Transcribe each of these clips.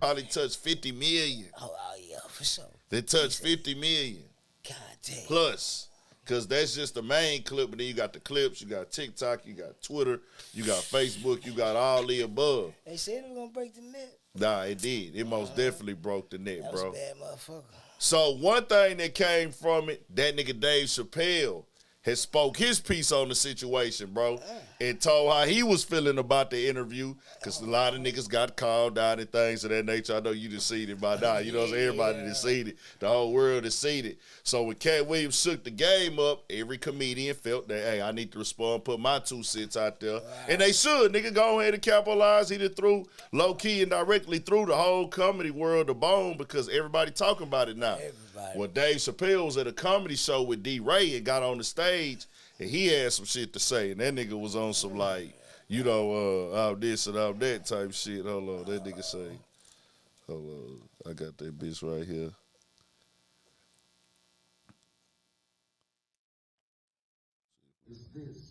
probably touched 50 million. Oh yeah, for sure. They touched 50 million. God damn. Plus, because that's just the main clip, but then you got the clips, you got TikTok, you got Twitter, you got Facebook, you got all the above. They said it was gonna break the net. Nah, it did. It most definitely broke the net, That was bro. a bad motherfucker. So one thing that came from it, that nigga Dave Chappelle has spoke his piece on the situation, bro, and told how he was feeling about the interview, because a lot of niggas got called out and things of that nature. I know you just seen it by now. You know what I'm saying? Everybody just seen it. The whole world has seen it. So when Katt Williams shook the game up, every comedian felt that, hey, I need to respond, put my 2 cents out there. And they should. Nigga, go ahead and capitalize. He done threw low-key and directly through the whole comedy world the bone, because everybody talking about it now. Everybody. Well, Dave Chappelle was at a comedy show with D-Ray and got on the stage, and he had some shit to say, and that nigga was on some, like, you know, all this and all that type shit. Hold on, that nigga say, hold on, I got that bitch right here. It's this.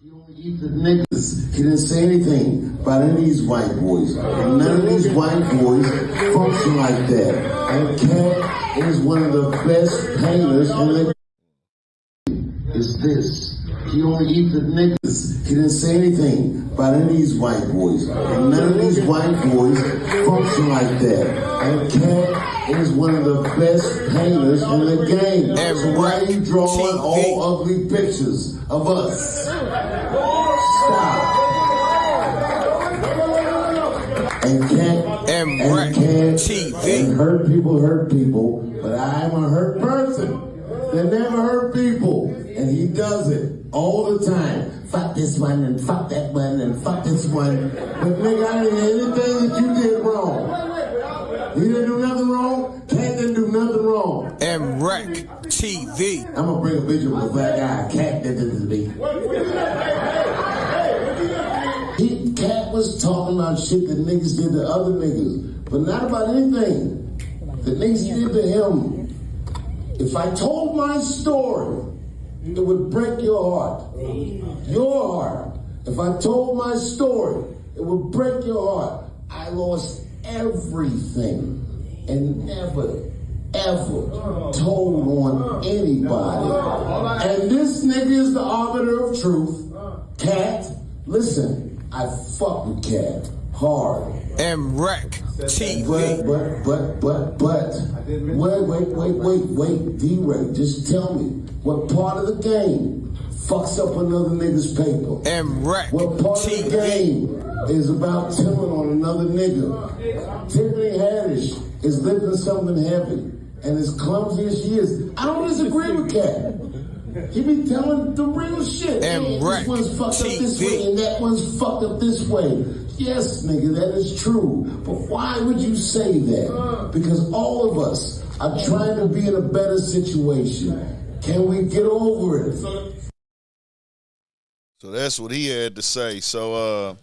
He only eat the niggas. He didn't say anything about any of these white boys. And none of these white boys function like that. And Katt is one of the best painters in the. It's this. He only eat the niggas. He didn't say anything about any of these white boys. And none of these white boys function like that. And Katt is one of the best painters in the game. So why are you drawing all ugly pictures of us? Stop. And Katt and hurt people, but I'm a hurt person that never hurt people, and he does it all the time. Fuck this one and fuck that one and fuck this one. But nigga, I didn't hear anything that you did wrong. You didn't do nothing wrong. Katt didn't do nothing wrong. MREC TV. I'm gonna bring a picture of a black guy. Katt did this to me. Katt was talking about shit that niggas did to other niggas, but not about anything that niggas did to him. If I told my story, it would break your heart. Your heart. If I told my story, it would break your heart. I lost everything and never, ever told on anybody. And this nigga is the arbiter of truth. Katt, listen, I fuck with Katt hard. MREC TV. Wait, D-Ray, just tell me what part of the game fucks up another nigga's paper? MREC What part TV. of the game is about tilling on another nigga? Tiffany Haddish is lifting something heavy, and as clumsy as she is, I don't disagree with Katt. He be telling the real shit. Hey, this one's fucked up this way and that one's fucked up this way. Yes, nigga, that is true. But why would you say that? Because all of us are trying to be in a better situation. Can we get over it? So that's what he had to say. So,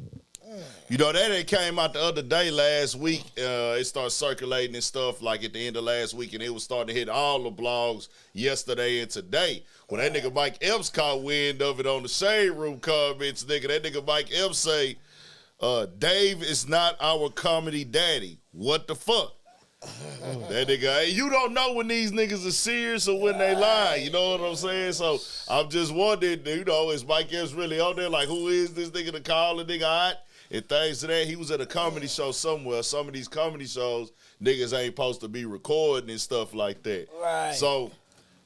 you know, that came out the other day last week. It started circulating and stuff like at the end of last week, and it was starting to hit all the blogs yesterday and today. When that nigga Mike Epps caught wind of it on the Shade Room comments, that nigga Mike Epps say, Dave is not our comedy daddy. What the fuck? That nigga, hey, you don't know when these niggas are serious or when they lie. You know what I'm saying? So I'm just wondering, you know, is Mike Epps really on there? Like, who is this nigga to call a nigga hot? And things to that. He was at a comedy show somewhere. Some of these comedy shows, niggas ain't supposed to be recording and stuff like that. Right. So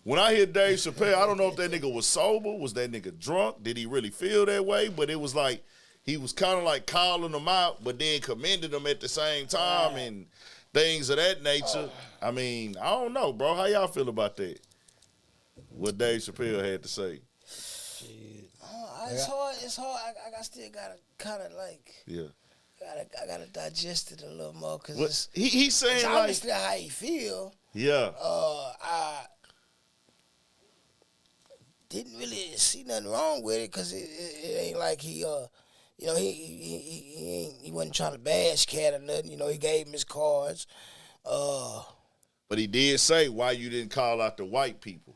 when I hear Dave Chappelle, I don't know if that nigga was sober. Was that nigga drunk? Did he really feel that way? But it was like, he was kind of like calling them out, but then commending them at the same time and things of that nature. I mean, I don't know, bro. How y'all feel about that? What Dave Chappelle had to say. It's hard. It's hard. I still gotta kind of like. Yeah. I gotta digest it a little more because well, he's saying it's like obviously how he feel. Yeah. I didn't really see nothing wrong with it because it ain't like he you know he wasn't trying to bash Katt or nothing. You know, he gave him his cards. But he did say why you didn't call out the white people.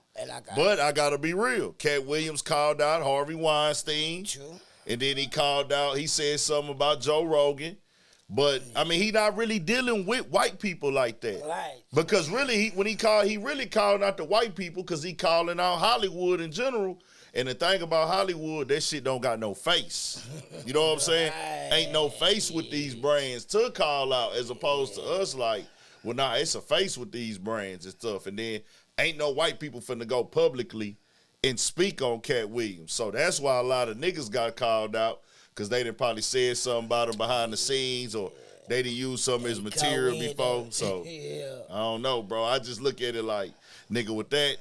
But I gotta be real. Katt Williams called out Harvey Weinstein. True. And then he called out, he said something about Joe Rogan. But I mean, he not really dealing with white people like that. Right. Because really, he really calling out the white people because he calling out Hollywood in general. And the thing about Hollywood, that shit don't got no face. You know what I'm saying? Ain't no face with these brands to call out as opposed to us like, well, nah, it's a face with these brands and stuff. And then ain't no white people finna go publicly and speak on Katt Williams. So that's why a lot of niggas got called out because they done probably said something about him behind the scenes or they done used some of his material before. So, I don't know, bro. I just look at it like, nigga, with that,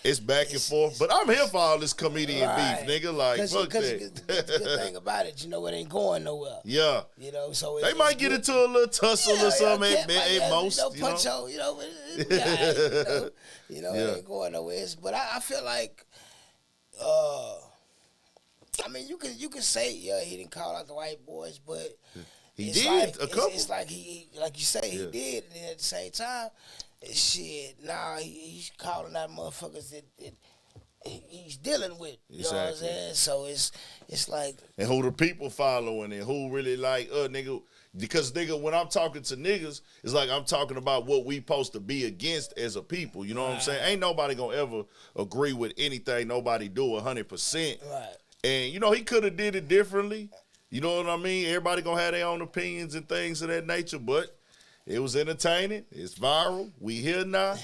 it's back and forth, but I'm here for all this comedian beef, nigga. Like, fuck that. The good thing about it, you know, it ain't going nowhere. Yeah. You know, so they might get into a little tussle or something at most. You know, punch on, you know, it ain't going nowhere. But I feel like, I mean, you can say, he didn't call out the white boys, but he did a couple. It's like like you say, he did, and then at the same time, shit, he's calling out motherfuckers that he's dealing with. You know what I'm saying? So it's like, and who the people following and who really like, nigga. Because, nigga, when I'm talking to niggas, it's like I'm talking about what we supposed to be against as a people. You know what I'm saying? Ain't nobody gonna ever agree with anything nobody do 100%. Right. And, you know, he could have did it differently. You know what I mean? Everybody gonna have their own opinions and things of that nature, but it was entertaining. It's viral. We here now.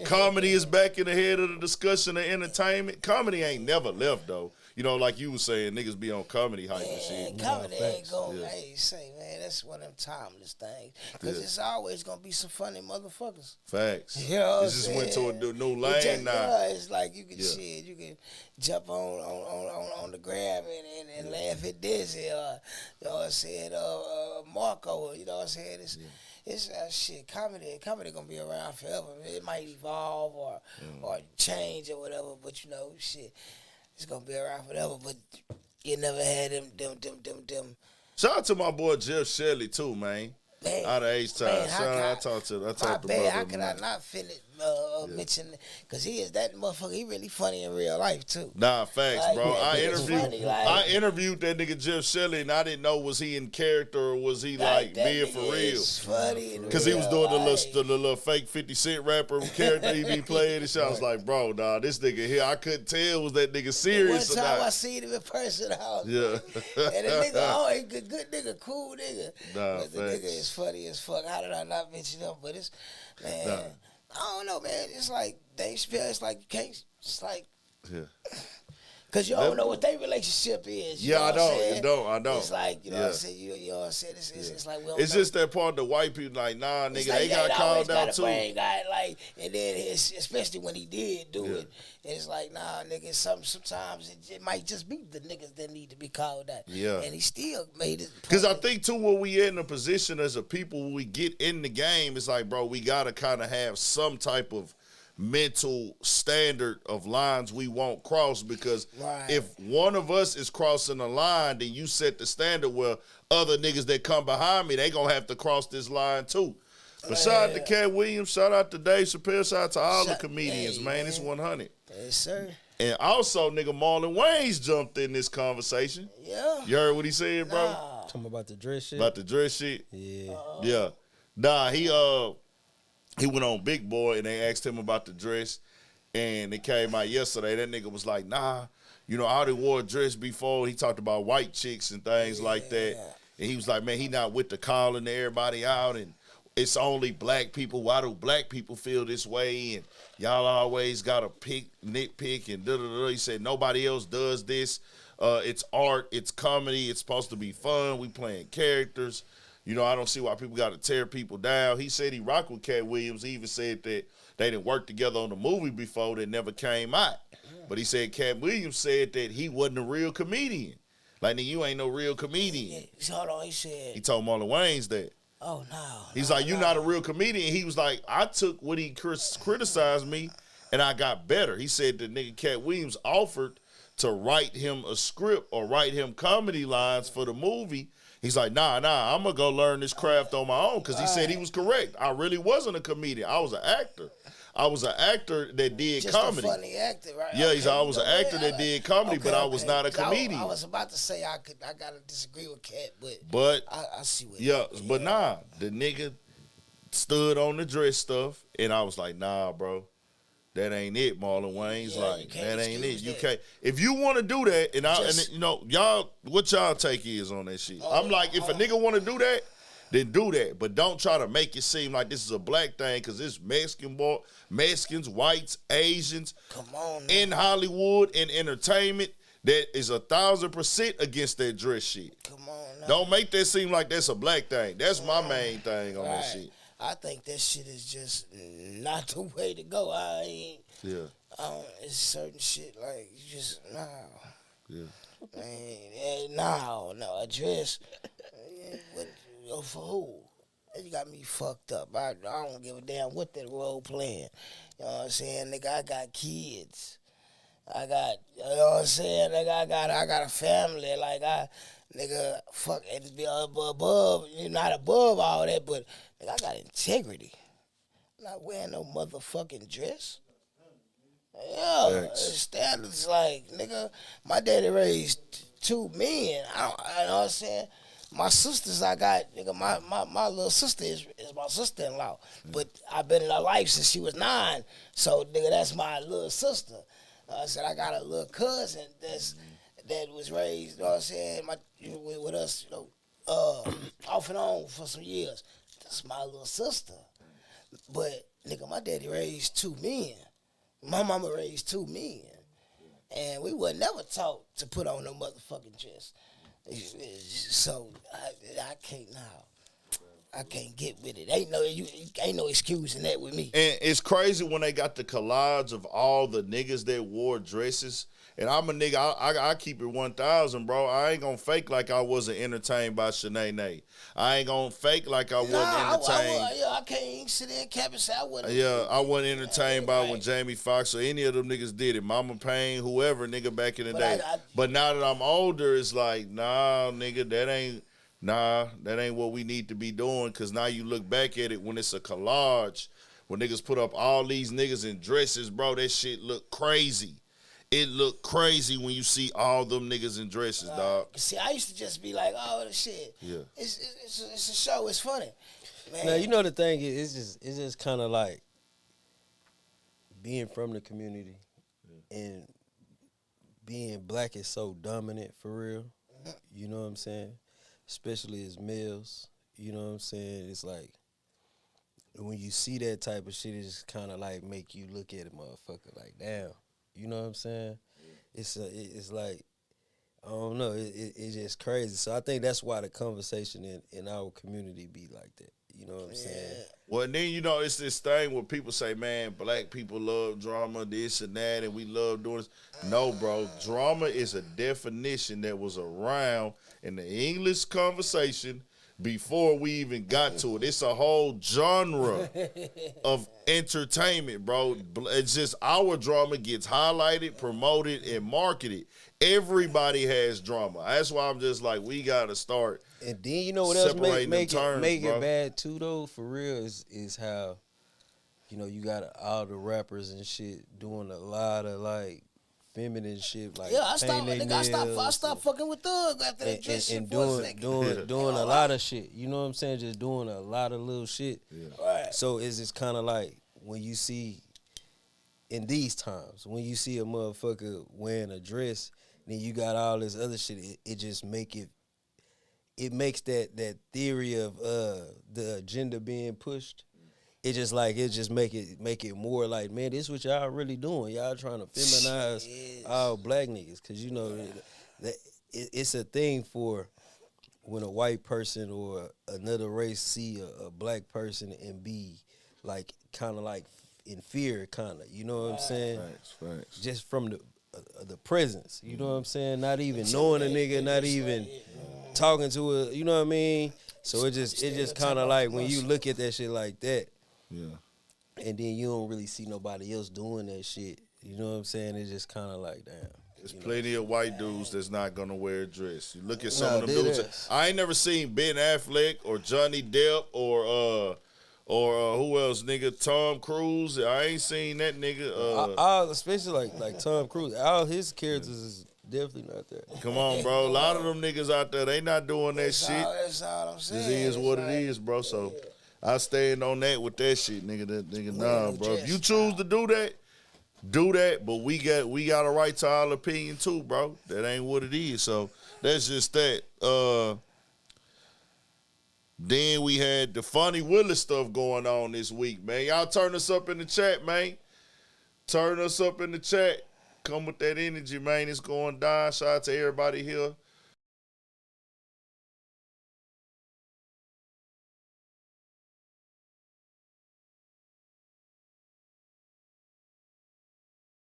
Comedy is back in the head of the discussion of entertainment. Comedy ain't never left, though. You know, like you was saying, niggas be on comedy hype and shit. Comedy ain't going, man, that's one of them timeless things. Because it's always going to be some funny motherfuckers. Facts. You know what it just went to a new lane now. Yeah, it's like you can you can jump on the gram and laugh at this. You know what I'm saying? Marco, you know what I'm saying? It's shit. Comedy gonna be around forever. It might evolve or change or whatever, but you know, shit, it's gonna be around forever. But you never had them. Shout out to my boy Jeff Shelley too, man. Out of H-Town. I talked to the brother. How could I not mention, because he is that motherfucker. He really funny in real life too. Nah, facts, like, bro. Man, I interviewed that nigga Jeff Shelley, and I didn't know was he in character or was he like being for real. Funny, because he was doing the little fake 50 Cent rapper character he be playing and shit. I was like, bro, nah, this nigga here, I couldn't tell was that nigga serious or not. One time I seen him in person, and the nigga, he good nigga, cool nigga. Nah, but the nigga is funny as fuck. How did I not mention him? But it's, man. Nah. I don't know, man. It's like Dave Chappelle. It's like you can't. It's like, because you don't know what their relationship is. I don't. It's like, you know what I'm saying. You know what I'm saying. It's like, it's just that part of the white people like, nah, nigga, they got called out too. And then especially when he did do it, it's like, nah, nigga. Sometimes it might just be the niggas that need to be called out. Yeah, and he still made it. Because I think too, when we in a position as a people, when we get in the game, it's like, bro, we gotta kind of have some type of mental standard of lines we won't cross, because if one of us is crossing a line, then you set the standard where other niggas that come behind me, they gonna have to cross this line too. But shout out to Katt Williams, shout out to Dave Chappelle, shout out to all the comedians, man. It's 100. Yes, sir. And also, nigga, Marlon Wayans jumped in this conversation. Yeah. You heard what he said, bro? Talking about the dress shit? About the dress shit? Yeah. Yeah. Nah, he went on Big Boy and they asked him about the dress, and it came out yesterday. That nigga was like, nah, you know, I already wore a dress before. He talked about white chicks and things like that. And he was like, man, he not with the calling everybody out, and it's only black people. Why do black people feel this way? And y'all always got to nitpick and da-da-da. He said nobody else does this. It's art. It's comedy. It's supposed to be fun. We playing characters. You know, I don't see why people got to tear people down. He said he rocked with Katt Williams. He even said that they didn't work together on the movie before that never came out. But he said Katt Williams said that he wasn't a real comedian. Like, nigga, you ain't no real comedian. Hold on, he said. He told Marlon Wayans that. Oh, no. He's like, you're not a real comedian. He was like, I took what he criticized me, and I got better. He said that nigga Katt Williams offered to write him a script or write him comedy lines for the movie. He's like, nah, I'm going to go learn this craft on my own, because he said he was correct. I really wasn't a comedian. I was an actor. I was an actor that did just comedy. a funny actor, right? Yeah, okay, I was an actor that did comedy, but I was not a comedian. I was about to say I gotta disagree with Katt, but I see what. Yeah, but nah, the nigga stood on the dress stuff, and I was like, nah, bro. That ain't it, Marlon Wayne's like, that ain't it. You can't. If you want to do that, and you know, y'all, what y'all take is on that shit. I'm like, if a nigga want to do that, then do that. But don't try to make it seem like this is a black thing, because it's Mexicans, whites, Asians, come on, in Hollywood, in entertainment, that is 1,000% against that dress shit. Come on, now. Don't make that seem like that's a black thing. That's my main thing on that shit. I think that shit is just not the way to go. It's certain shit like you just no address. For who? You got me fucked up. I don't give a damn what that role playing. You know what I'm saying, nigga? I got kids. I got, you know what I'm saying, nigga? I got a family. Like nigga, fuck, and be above. You're not above all that, but nigga, I got integrity. I'm not wearing no motherfucking dress. Yeah, standards like, nigga, my daddy raised 2 men. You know what I'm saying? My sisters, I got, nigga, my little sister is my sister-in-law. But I've been in her life since she was 9. So, nigga, that's my little sister. I said, I got a little cousin that was raised, you know what I'm saying, with us, you know, off and on for some years. That's my little sister. But, nigga, my daddy raised 2 men. My mama raised 2 men. And we were never taught to put on no motherfucking dress. So, I can't now. I can't get with it. Ain't no excusing that with me. And it's crazy when they got the collage of all the niggas that wore dresses. And I'm a nigga, I keep it 1,000, bro. I ain't gonna fake like I wasn't entertained by Shanae. I ain't gonna fake like I wasn't entertained. I can't even sit there and cap and say I wasn't. Yeah, I wasn't entertained by when Jamie Foxx or any of them niggas did it. Mama Payne, whoever, nigga, back in the day. But now that I'm older, it's like, nah, nigga, that ain't what we need to be doing. Because now you look back at it when it's a collage, when niggas put up all these niggas in dresses, bro, that shit look crazy. It look crazy when you see all them niggas in dresses, dog. See, I used to just be like, oh, shit. Yeah. It's a show. It's funny. Man. Now, you know the thing is, it's just kind of like being from the community and being black is so dominant for real. You know what I'm saying? Especially as males. You know what I'm saying? It's like when you see that type of shit, it just kind of like make you look at a motherfucker like, damn. You know what I'm saying? It's like, I don't know, it's just crazy. So I think that's why the conversation in our community be like that. You know what I'm saying? Well, and then, you know, it's this thing where people say, man, black people love drama, this and that, and we love doing this. No, bro, drama is a definition that was around in the English conversation before we even got to it. It's a whole genre of entertainment, bro. It's just our drama gets highlighted, promoted, and marketed. Everybody has drama. That's why I'm just like, we got to start. And then you know what else make it bad too, though, for real, is how, you know, you got all the rappers and shit doing a lot of, like, feminine shit, like I stopped fucking with Thug after that dress shit. And doing a lot of shit. You know what I'm saying? Just doing a lot of little shit. Yeah. Right. So it's just kind of like when you see in these times when you see a motherfucker wearing a dress, then you got all this other shit. It just makes that theory of the agenda being pushed. It just make it more like, man, this is what y'all really doing. Y'all trying to feminize all black niggas, cause you know it's a thing for when a white person or another race see a black person and be like kind of like in fear, kind of. You know what I'm saying? Facts. Just from the presence. You know what I'm saying? Not even knowing a nigga, not even talking to a. You know what I mean? So it just kind of like when you look at that shit like that. Yeah. And then you don't really see nobody else doing that shit. You know what I'm saying? It's just kind of like, damn. There's plenty of white dudes that's not going to wear a dress. You look at some of them dudes. I ain't never seen Ben Affleck or Johnny Depp Or who else, nigga? Tom Cruise. I ain't seen that nigga. Especially like Tom Cruise. All his characters is definitely not there. Come on, bro. A lot of them niggas out there, they not doing that shit. That's all I'm saying. It is what it is, bro. So I stand on that with that shit, nigga. That nigga, nah, bro. If you choose to do that, do that. But we got a right to our opinion too, bro. That ain't what it is. So that's just that. Then we had the Funny Willis stuff going on this week, man. Y'all turn us up in the chat, man. Turn us up in the chat. Come with that energy, man. It's going down. Shout out to everybody here